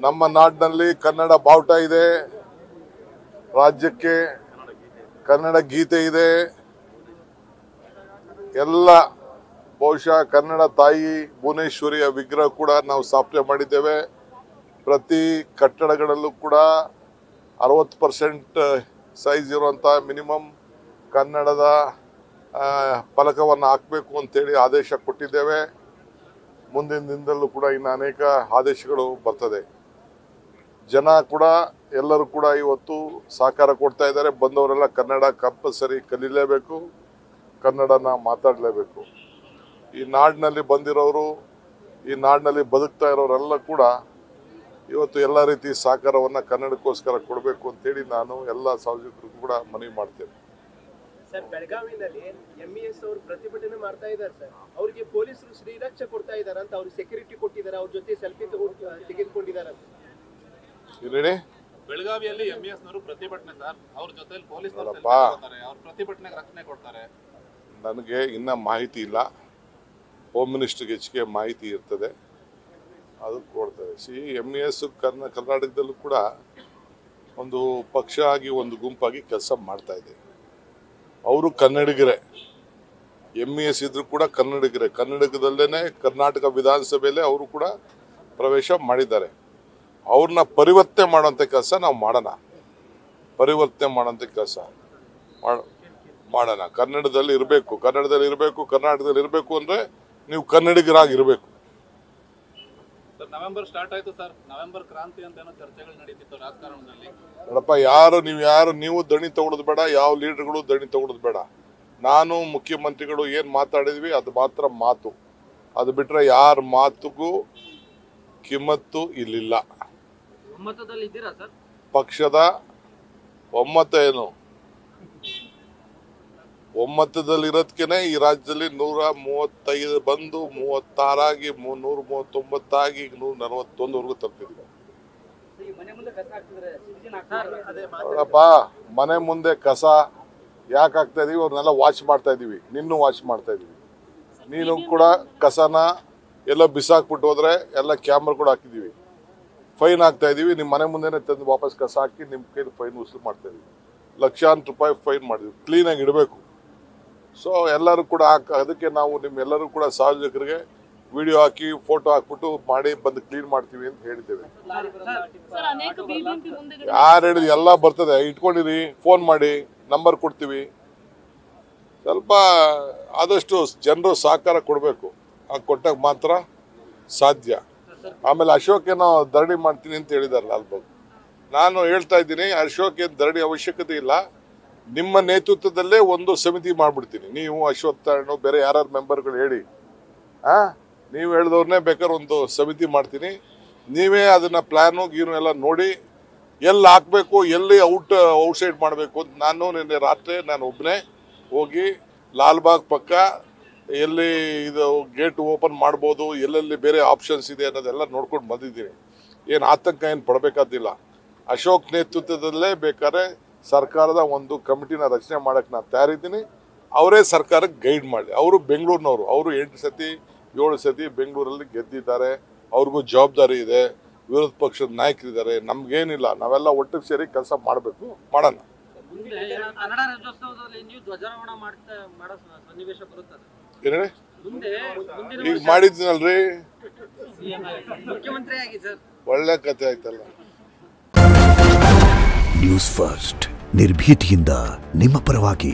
ನಮ್ಮ ನಾಡಿನಲ್ಲಿ ಕನ್ನಡ ಬಾವುಟ ಇದೆ, ರಾಜ್ಯಕ್ಕೆ ಕನ್ನಡ ಗೀತೆ ಇದೆ. ಎಲ್ಲ ಬಹುಶಃ ಕನ್ನಡ ತಾಯಿ ಭುವನೇಶ್ವರಿಯ ವಿಗ್ರಹ ಕೂಡ ನಾವು ಸ್ಥಾಪನೆ ಮಾಡಿದ್ದೇವೆ. ಪ್ರತಿ ಕಟ್ಟಡಗಳಲ್ಲೂ ಕೂಡ 60% ಸೈಜ್ ಇರುವಂಥ ಮಿನಿಮಮ್ ಕನ್ನಡದ ಫಲಕವನ್ನು ಹಾಕಬೇಕು ಅಂತೇಳಿ ಆದೇಶ ಕೊಟ್ಟಿದ್ದೇವೆ. ಮುಂದಿನ ದಿನದಲ್ಲೂ ಕೂಡ ಇನ್ನು ಅನೇಕ ಆದೇಶಗಳು ಬರ್ತದೆ. ಜನ ಕೂಡ ಎಲ್ಲರೂ ಕೂಡ ಇವತ್ತು ಸಹಕಾರ ಕೊಡ್ತಾ ಇದ್ದಾರೆ. ಬಂದವರೆಲ್ಲ ಕನ್ನಡ ಕಂಪಲ್ಸರಿ ಕಲೀಲೇಬೇಕು, ಕನ್ನಡನ ಮಾತಾಡಲೇಬೇಕು. ಈ ನಾಡಿನಲ್ಲಿ ಬಂದಿರೋರು, ಈ ನಾಡಿನಲ್ಲಿ ಬದುಕ್ತಾ ಇರೋರೆಲ್ಲ ಕೂಡ ಇವತ್ತು ಎಲ್ಲ ರೀತಿ ಸಹಕಾರವನ್ನು ಕನ್ನಡಕ್ಕೋಸ್ಕರ ಕೊಡಬೇಕು ಅಂತೇಳಿ ನಾನು ಎಲ್ಲ ಸಾರ್ವಜನಿಕರಿಗೂ ಕೂಡ ಮನವಿ ಮಾಡ್ತೇನೆ. ಸರ್, ಬೆಳಗಾವಿನಲ್ಲಿ MES ಅವರು ಪ್ರತಿಭಟನೆ ಮಾಡ್ತಾ ಇದ್ದಾರೆ ಸರ್. ಅವರಿಗೆ ಪೊಲೀಸರು ಶ್ರೀರಕ್ಷೆ ಕೊಡ್ತಾ ಇದ್ದಾರೆ ಅಂತ, ಅವ್ರಿಗೆ ಸೆಕ್ಯೂರಿಟಿ ಕೊಟ್ಟಿದ್ದಾರೆ, ಅವ್ರ ಜೊತೆ ಸೆಲ್ಫಿ ತೆಗೆದುಕೊಂಡಿದ್ದಾರೆ ಅಂತ. ಬೆಳಗಾವಿಯಲ್ಲಿ MES ನವರು ಪ್ರತಿಭಟನೆ ಸರ್, ಅವ್ರ ಜೊತೆ ಪೊಲೀಸರು ಅವ್ರ ಪ್ರತಿಭಟನೆಗೆ ರಕ್ಷಣೆ ಕೊಡ್ತಾರೆ. ನನಗೆ ಇನ್ನ ಮಾಹಿತಿ ಇಲ್ಲ. ಹೋಮ್ ಮಿನಿಸ್ಟರ್ಗೆ ಹೆಚ್ಚಿಗೆ ಮಾಹಿತಿ ಇರ್ತದೆ, ಅದು ಕೊಡ್ತಾರೆ. MES ಕರ್ನಾಟಕದಲ್ಲೂ ಕೂಡ ಒಂದು ಪಕ್ಷ ಆಗಿ ಒಂದು ಗುಂಪಾಗಿ ಕೆಲಸ ಮಾಡ್ತಾ ಇದೆ. ಅವರು ಕನ್ನಡಿಗರೇ, MES ಇದ್ರು ಕೂಡ ಕನ್ನಡಿಗರೇ. ಕನ್ನಡಕದಲ್ಲೇ ಕರ್ನಾಟಕ ವಿಧಾನಸಭೆಯಲ್ಲೇ ಅವರು ಕೂಡ ಪ್ರವೇಶ ಮಾಡಿದ್ದಾರೆ. ಅವ್ರನ್ನ ಪರಿವರ್ತನೆ ಮಾಡೋಂಥ ಕೆಲಸ ನಾವು ಮಾಡೋಣ, ಪರಿವರ್ತನೆ ಮಾಡೋಂಥ ಕೆಲಸ ಮಾಡೋಣ. ಕನ್ನಡದಲ್ಲಿ ಇರಬೇಕು, ಕರ್ನಾಟಕದಲ್ಲಿ ಇರಬೇಕು ಅಂದರೆ ನೀವು ಕನ್ನಡಿಗರಾಗಿರ್ಬೇಕು. ನವೆಂಬರ್ ಸ್ಟಾರ್ಟ್ ಆಯ್ತು ಸರ್, ನವೆಂಬರ್ ಕ್ರಾಂತಿ ಅಂತ ಏನೋ ಚರ್ಚೆಗಳು ನಡೀತಿತ್ತು ರಾಜಕಾರಣದಲ್ಲಿ. ನೋಡಪ್ಪ, ನೀವು ದಣಿ ತಗೊಳ್ಳೋದು ಬೇಡ, ಯಾವ ಲೀಡರ್ಗಳು ದಣಿ ತಗೊಳ್ಳೋದು ಬೇಡ. ನಾನು ಮುಖ್ಯಮಂತ್ರಿಗಳು ಏನು ಮಾತಾಡಿದ್ವಿ ಅದು ಮಾತ್ರ ಮಾತು. ಅದು ಬಿಟ್ರೆ ಯಾರ ಮಾತುಗೂ ಕಿಮ್ಮತ್ತು ಇಲ್ಲಿಲ್ಲ. ಪಕ್ಷದ ಒಮ್ಮತ ಏನು, ಒಮ್ಮತದಲ್ಲಿರೋದಕ್ಕೇನೆ ಈ ರಾಜ್ಯದಲ್ಲಿ 135 ಬಂದು 36 ಆಗಿ 139 ಆಗಿ 141ವರೆಗೂ ತಲುಪಿದ್ವಿ. ನೋಡಪ್ಪ, ಮನೆ ಮುಂದೆ ಕಸ ಯಾಕೆ ಹಾಕ್ತಾ ಇದೀವಿ, ಅವ್ರನ್ನೆಲ್ಲ ವಾಚ್ ಮಾಡ್ತಾ ಇದೀವಿ. ನಿನ್ನೂ ವಾಚ್ ಮಾಡ್ತಾ ಇದೀವಿ. ನೀನು ಕೂಡ ಕಸನ ಎಲ್ಲ ಬಿಸಾಕ್ಬಿಟ್ಟು ಹೋದ್ರೆ ಎಲ್ಲ ಕ್ಯಾಮ್ರಾ ಕೂಡ ಹಾಕಿದೀವಿ. ಫೈನ್ ಹಾಕ್ತಾ ಇದೀವಿ. ನಿಮ್ಮ ಮನೆ ಮುಂದೆನೆ ತಂದು ವಾಪಸ್ ಕಸ ಹಾಕಿ ನಿಮ್ಮ ಕೈಲಿ ಫೈನ್ ವಸೂಲು ಮಾಡ್ತಾ ಇದೀವಿ. ಲಕ್ಷಾಂತರ ರೂಪಾಯಿ ಫೈನ್ ಮಾಡಿದ್ವಿ. ಕ್ಲೀನಾಗಿ ಇಡಬೇಕು. ಸೊ ಎಲ್ಲರೂ ಕೂಡ ಅದಕ್ಕೆ ನಾವು ನಿಮ್ಮೆಲ್ಲರೂ ಕೂಡ ಸಾರ್ವಜನಿಕರಿಗೆ ವಿಡಿಯೋ ಹಾಕಿ ಫೋಟೋ ಹಾಕ್ಬಿಟ್ಟು ಮಾಡಿ ಬಂದು ಕ್ಲೀನ್ ಮಾಡ್ತೀವಿ ಅಂತ ಹೇಳಿದ್ದೇವೆ. ಯಾರು ಹೇಳಿದ್ರು ಎಲ್ಲ ಬರ್ತದೆ, ಇಟ್ಕೊಂಡಿರಿ, ಫೋನ್ ಮಾಡಿ, ನಂಬರ್ ಕೊಡ್ತೀವಿ. ಸ್ವಲ್ಪ ಆದಷ್ಟು ಜನರು ಸಹಕಾರ ಕೊಡಬೇಕು, ಕೊಟ್ಟಾಗ ಮಾತ್ರ ಸಾಧ್ಯ. ಆಮೇಲೆ ಅಶೋಕ್ ಏನೋ ಧರಣಿ ಮಾಡ್ತೀನಿ ಅಂತ ಹೇಳಿದಾರಲ್ಲ, ಲಾಲ್ಬಾಗ್. ನಾನು ಹೇಳ್ತಾ ಇದ್ದೀನಿ, ಅಶೋಕ್ ಏನು ಧರಣಿ ಅವಶ್ಯಕತೆ ಇಲ್ಲ. ನಿಮ್ಮ ನೇತೃತ್ವದಲ್ಲೇ ಒಂದು ಸಮಿತಿ ಮಾಡ್ಬಿಡ್ತೀನಿ. ನೀವು ಅಶ್ವತ್ಥ ಬೇರೆ ಯಾರು ಮೆಂಬರ್ಗಳು ಹೇಳಿ, ನೀವು ಹೇಳಿದವ್ರನ್ನೇ ಬೇಕಾದ್ರೆ ಒಂದು ಸಮಿತಿ ಮಾಡ್ತೀನಿ. ನೀವೇ ಅದನ್ನ ಪ್ಲಾನು ಗೀನು ಎಲ್ಲ ನೋಡಿ ಎಲ್ಲಿ ಹಾಕಬೇಕು, ಎಲ್ಲಿ ಔಟ್ಸೈಡ್ ಮಾಡಬೇಕು ಅಂತ. ನಿನ್ನೆ ರಾತ್ರಿ ನಾನು ಒಬ್ಬನೇ ಹೋಗಿ ಲಾಲ್ಬಾಗ್ ಪಕ್ಕ ಎಲ್ಲಿ ಇದು ಗೇಟ್ ಓಪನ್ ಮಾಡ್ಬೋದು, ಎಲ್ಲೆಲ್ಲಿ ಬೇರೆ ಆಪ್ಷನ್ಸ್ ಇದೆ ಅನ್ನೋದೆಲ್ಲ ನೋಡ್ಕೊಂಡು ಬಂದಿದ್ದೀನಿ. ಏನು ಆತಂಕ ಏನು ಪಡಬೇಕಾದಿಲ್ಲ. ಅಶೋಕ್ ನೇತೃತ್ವದಲ್ಲೇ ಬೇಕಾದ್ರೆ ಸರ್ಕಾರದ ಒಂದು ಕಮಿಟಿನ ರಚನೆ ಮಾಡಕ್ಕೆ ನಾನು ತಯಾರಿದ್ದೀನಿ. ಅವರೇ ಸರ್ಕಾರಕ್ಕೆ ಗೈಡ್ ಮಾಡಿ. ಅವರು ಬೆಂಗಳೂರಿನವರು, ಅವರು 8 ಸತಿ 7 ಸತಿ ಬೆಂಗಳೂರಲ್ಲಿ ಗೆದ್ದಿದ್ದಾರೆ. ಅವ್ರಿಗೂ ಜವಾಬ್ದಾರಿ ಇದೆ. ವಿರೋಧ ಪಕ್ಷದ ನಾಯಕರಿದ್ದಾರೆ. ನಮ್ಗೇನಿಲ್ಲ, ನಾವೆಲ್ಲ ಒಟ್ಟಿಗೆ ಸೇರಿ ಕೆಲಸ ಮಾಡಬೇಕು, ಮಾಡೋಣ. ಈಗ ಮಾಡಿದ್ನಲ್ರಿ, ಒಳ್ಳೆ ಕತೆ ಆಯ್ತಲ್ಲ. ನ್ಯೂಸ್ ಫಸ್ಟ್, ನಿರ್ಭೀತಿಯಿಂದ ನಿಮ್ಮ ಪರವಾಗಿ.